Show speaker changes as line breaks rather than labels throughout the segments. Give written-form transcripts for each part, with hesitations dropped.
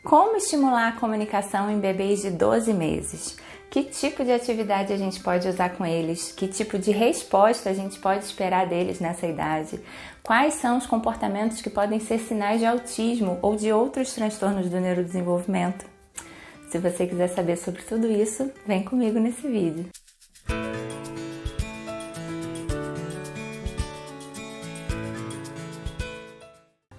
Como estimular a comunicação em bebês de 12 meses? Que tipo de atividade a gente pode usar com eles? Que tipo de resposta a gente pode esperar deles nessa idade? Quais são os comportamentos que podem ser sinais de autismo ou de outros transtornos do neurodesenvolvimento? Se você quiser saber sobre tudo isso, vem comigo nesse vídeo.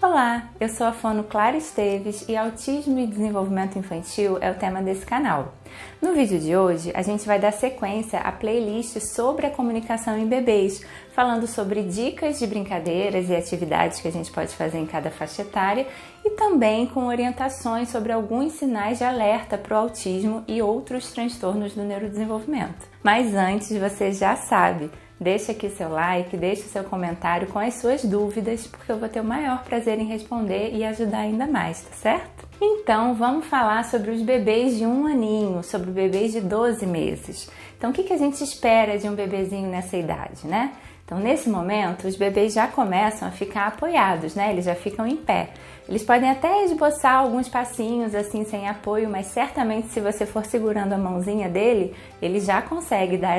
Olá, eu sou a fono Clara Esteves e autismo e desenvolvimento infantil é o tema desse canal. No vídeo de hoje, a gente vai dar sequência à playlist sobre a comunicação em bebês, falando sobre dicas de brincadeiras e atividades que a gente pode fazer em cada faixa etária e também com orientações sobre alguns sinais de alerta para o autismo e outros transtornos do neurodesenvolvimento. Mas antes, você já sabe, deixa aqui seu like, deixa seu comentário com as suas dúvidas, porque eu vou ter o maior prazer em responder e ajudar ainda mais, tá certo? Então, vamos falar sobre os bebês de 1 aninho, sobre bebês de 12 meses. Então, o que a gente espera de um bebezinho nessa idade, né? Então, nesse momento, os bebês já começam a ficar apoiados, né? Eles já ficam em pé. Eles podem até esboçar alguns passinhos assim sem apoio, mas certamente se você for segurando a mãozinha dele, ele já consegue dar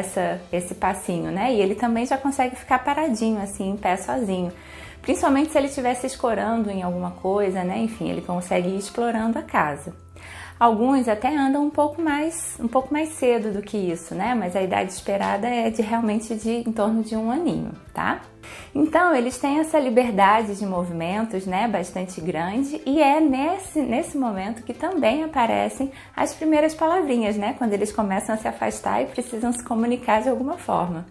esse passinho, né? E ele também já consegue ficar paradinho assim, em pé sozinho. Principalmente se ele estiver se escorando em alguma coisa, né? Enfim, ele consegue ir explorando a casa. Alguns até andam um pouco mais cedo do que isso, né? Mas a idade esperada é realmente em torno de 1 aninho, tá? Então, eles têm essa liberdade de movimentos, né? Bastante grande, e é nesse momento que também aparecem as primeiras palavrinhas, né? Quando eles começam a se afastar e precisam se comunicar de alguma forma.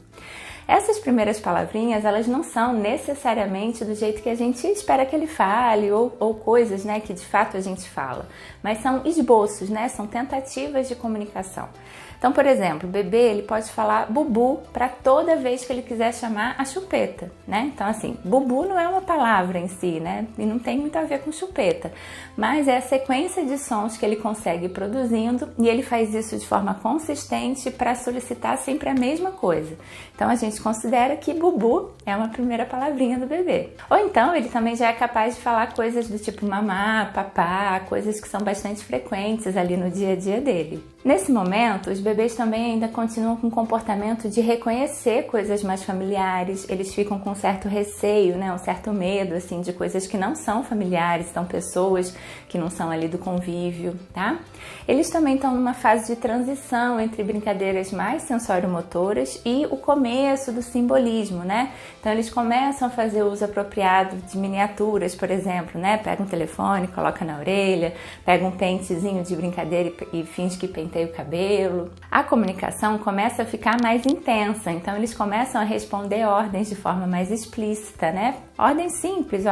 Essas primeiras palavrinhas, elas não são necessariamente do jeito que a gente espera que ele fale ou coisas, né, que de fato a gente fala, mas são esboços, né, são tentativas de comunicação. Então, por exemplo, o bebê ele pode falar bubu para toda vez que ele quiser chamar a chupeta, né? Então, assim, bubu não é uma palavra em si, né? E não tem muito a ver com chupeta, mas é a sequência de sons que ele consegue ir produzindo e ele faz isso de forma consistente para solicitar sempre a mesma coisa. Então, a gente considera que bubu é uma primeira palavrinha do bebê. Ou então, ele também já é capaz de falar coisas do tipo mamá, papá, coisas que são bastante frequentes ali no dia a dia dele. Nesse momento, os bebês também ainda continuam com o comportamento de reconhecer coisas mais familiares, eles ficam com um certo receio, né, um certo medo, assim, de coisas que não são familiares, são pessoas que não são ali do convívio, tá? Eles também estão numa fase de transição entre brincadeiras mais sensório-motoras e o começo do simbolismo, né? Então, eles começam a fazer uso apropriado de miniaturas, por exemplo, né? Pega um telefone, coloca na orelha, pega um pentezinho de brincadeira e finge que penteia o cabelo. A comunicação começa a ficar mais intensa, então eles começam a responder ordens de forma mais explícita, né? Ordens simples,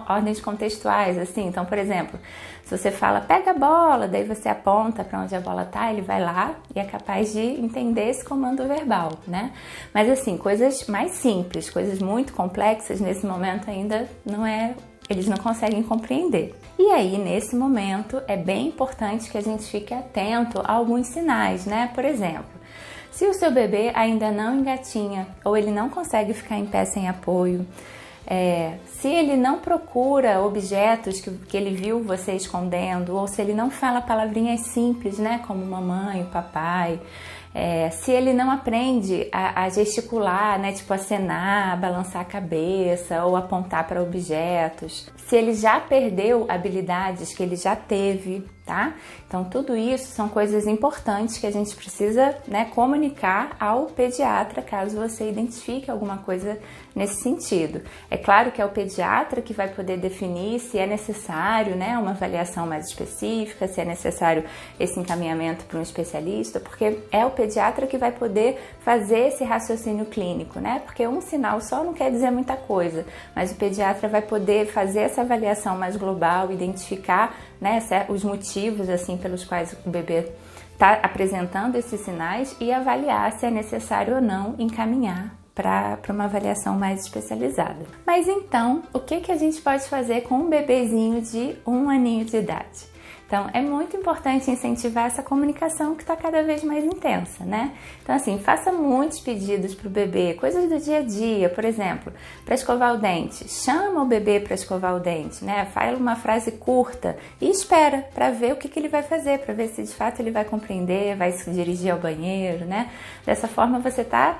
ordens contextuais, assim. Então, por exemplo, se você fala, pega a bola, daí você aponta para onde a bola tá, ele vai lá e é capaz de entender esse comando verbal, né? Mas assim, coisas mais simples, coisas muito complexas, nesse momento ainda eles não conseguem compreender. E aí, nesse momento, é bem importante que a gente fique atento a alguns sinais, né? Por exemplo, se o seu bebê ainda não engatinha ou ele não consegue ficar em pé sem apoio, se ele não procura objetos que ele viu você escondendo, ou se ele não fala palavrinhas simples, né, como mamãe, papai, se ele não aprende a gesticular, né, tipo acenar, balançar a cabeça ou apontar para objetos, se ele já perdeu habilidades que ele já teve, tá? Então, tudo isso são coisas importantes que a gente precisa, né, comunicar ao pediatra caso você identifique alguma coisa nesse sentido. É claro que é o pediatra que vai poder definir se é necessário, né, uma avaliação mais específica, se é necessário esse encaminhamento para um especialista, porque é o pediatra que vai poder fazer esse raciocínio clínico, né? Porque um sinal só não quer dizer muita coisa, mas o pediatra vai poder fazer essa avaliação mais global, identificar, né, os motivos assim pelos quais o bebê está apresentando esses sinais e avaliar se é necessário ou não encaminhar para uma avaliação mais especializada. Mas então, o que a gente pode fazer com um bebezinho de 1 aninho de idade? Então, é muito importante incentivar essa comunicação que está cada vez mais intensa, né? Então, assim, faça muitos pedidos para o bebê, coisas do dia a dia, por exemplo, para escovar o dente. Chama o bebê para escovar o dente, né? Fala uma frase curta e espera para ver o que ele vai fazer, para ver se de fato ele vai compreender, vai se dirigir ao banheiro, né? Dessa forma, você está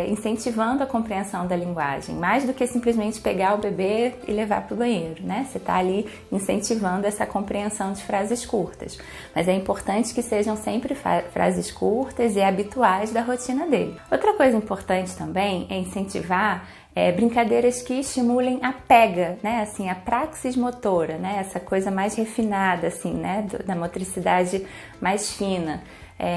incentivando a compreensão da linguagem, mais do que simplesmente pegar o bebê e levar para o banheiro, né? Você está ali incentivando essa compreensão de frases curtas. Mas é importante que sejam sempre frases curtas e habituais da rotina dele. Outra coisa importante também é incentivar brincadeiras que estimulem a pega, né? Assim, a praxis motora, né? Essa coisa mais refinada, assim, né? Da motricidade mais fina.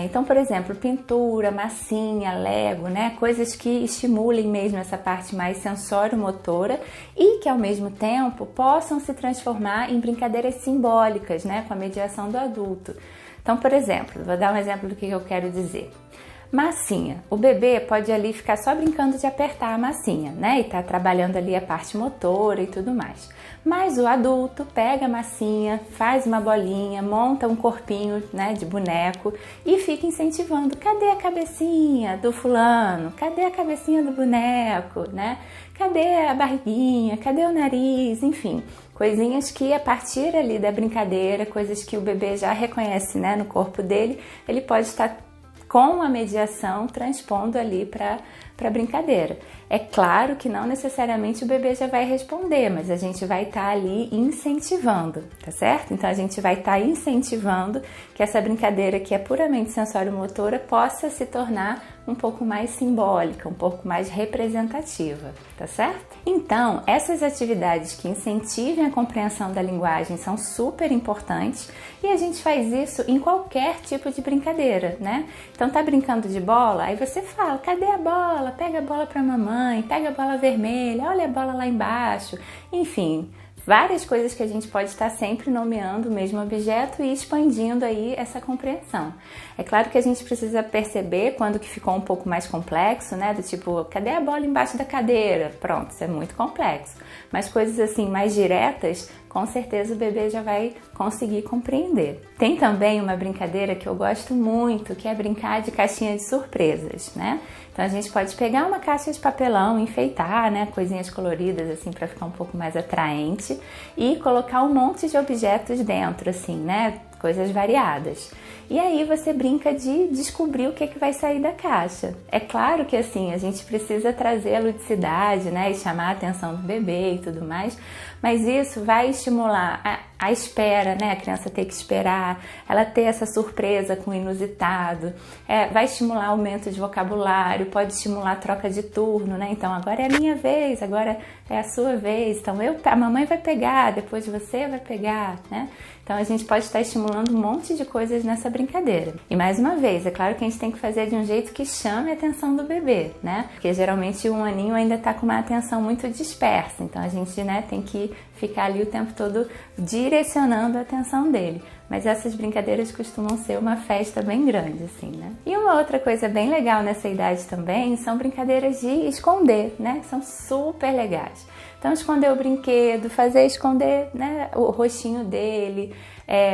Então, por exemplo, pintura, massinha, lego, né? Coisas que estimulem mesmo essa parte mais sensório-motora e que, ao mesmo tempo, possam se transformar em brincadeiras simbólicas, né? Com a mediação do adulto. Então, por exemplo, vou dar um exemplo do que eu quero dizer. Massinha. O bebê pode ali ficar só brincando de apertar a massinha, né? E tá trabalhando ali a parte motora e tudo mais. Mas o adulto pega a massinha, faz uma bolinha, monta um corpinho, né, de boneco e fica incentivando. Cadê a cabecinha do fulano? Cadê a cabecinha do boneco, né? Cadê a barriguinha? Cadê o nariz? Enfim, coisinhas que a partir ali da brincadeira, coisas que o bebê já reconhece, né, no corpo dele, ele pode estar com a mediação transpondo ali para a brincadeira. É claro que não necessariamente o bebê já vai responder, mas a gente vai estar ali incentivando, tá certo? Então a gente vai estar incentivando que essa brincadeira que é puramente sensório-motora possa se tornar um pouco mais simbólica, um pouco mais representativa, tá certo? Então, essas atividades que incentivem a compreensão da linguagem são super importantes e a gente faz isso em qualquer tipo de brincadeira, né? Então, tá brincando de bola? Aí você fala, cadê a bola? Pega a bola pra mamãe, pega a bola vermelha, olha a bola lá embaixo. Enfim, várias coisas que a gente pode estar sempre nomeando o mesmo objeto e expandindo aí essa compreensão. É claro que a gente precisa perceber quando que ficou um pouco mais complexo, né? Do tipo, cadê a bola embaixo da cadeira? Pronto, isso é muito complexo. Mas coisas assim mais diretas, com certeza o bebê já vai conseguir compreender. Tem também uma brincadeira que eu gosto muito, que é brincar de caixinha de surpresas, né? Então a gente pode pegar uma caixa de papelão, enfeitar, né, coisinhas coloridas assim para ficar um pouco mais atraente e colocar um monte de objetos dentro, assim, né? Coisas variadas. E aí você brinca de descobrir o que vai sair da caixa. É claro que assim, a gente precisa trazer a ludicidade, né, e chamar a atenção do bebê e tudo mais, mas isso vai estimular a espera, né, a criança ter que esperar, ela ter essa surpresa com o inusitado, vai estimular aumento de vocabulário, pode estimular a troca de turno, né, então agora é a minha vez, agora é a sua vez, então a mamãe vai pegar, depois você vai pegar, né. Então a gente pode estar estimulando um monte de coisas nessa brincadeira. E mais uma vez, é claro que a gente tem que fazer de um jeito que chame a atenção do bebê, né? Porque geralmente um aninho ainda está com uma atenção muito dispersa. Então a gente, né, tem que ficar ali o tempo todo direcionando a atenção dele. Mas essas brincadeiras costumam ser uma festa bem grande, assim, né? E uma outra coisa bem legal nessa idade também são brincadeiras de esconder, né? São super legais. Então, esconder o brinquedo, fazer esconder, né, o rostinho dele,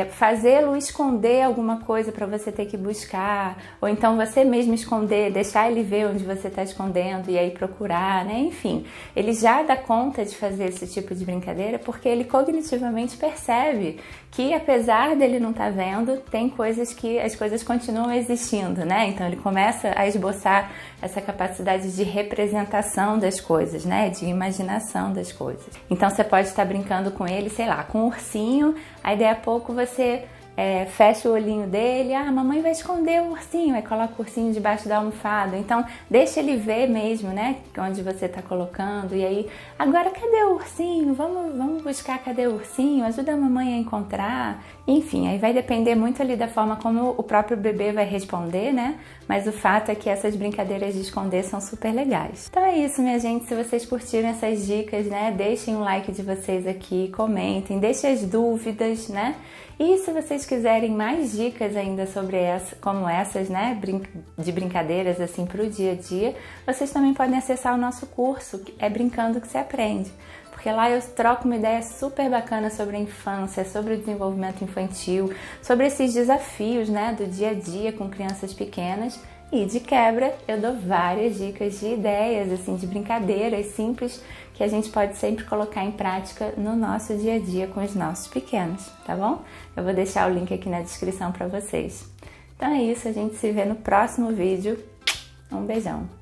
fazê-lo esconder alguma coisa para você ter que buscar, ou então você mesmo esconder, deixar ele ver onde você está escondendo e aí procurar, né? Enfim, ele já dá conta de fazer esse tipo de brincadeira porque ele cognitivamente percebe que, apesar dele não estar vendo, tem coisas que as coisas continuam existindo, né? Então ele começa a esboçar essa capacidade de representação das coisas, né? De imaginação das coisas. Então você pode estar brincando com ele, sei lá, com um ursinho, aí daí a pouco você fecha o olhinho dele, a mamãe vai esconder o ursinho, aí coloca o ursinho debaixo da almofada, então deixa ele ver mesmo, né, onde você está colocando, e aí, agora cadê o ursinho? Vamos buscar cadê o ursinho? Ajuda a mamãe a encontrar, enfim, aí vai depender muito ali da forma como o próprio bebê vai responder, né, mas o fato é que essas brincadeiras de esconder são super legais. Então é isso, minha gente, se vocês curtiram essas dicas, né, deixem um like de vocês aqui, comentem, deixem as dúvidas, né, E se vocês quiserem mais dicas ainda sobre como essas, né, de brincadeiras assim para o dia a dia, vocês também podem acessar o nosso curso, que é Brincando que se Aprende. Porque lá eu troco uma ideia super bacana sobre a infância, sobre o desenvolvimento infantil, sobre esses desafios, né, do dia a dia com crianças pequenas. E de quebra, eu dou várias dicas de ideias, assim, de brincadeiras simples que a gente pode sempre colocar em prática no nosso dia a dia com os nossos pequenos, tá bom? Eu vou deixar o link aqui na descrição para vocês. Então é isso, a gente se vê no próximo vídeo. Um beijão!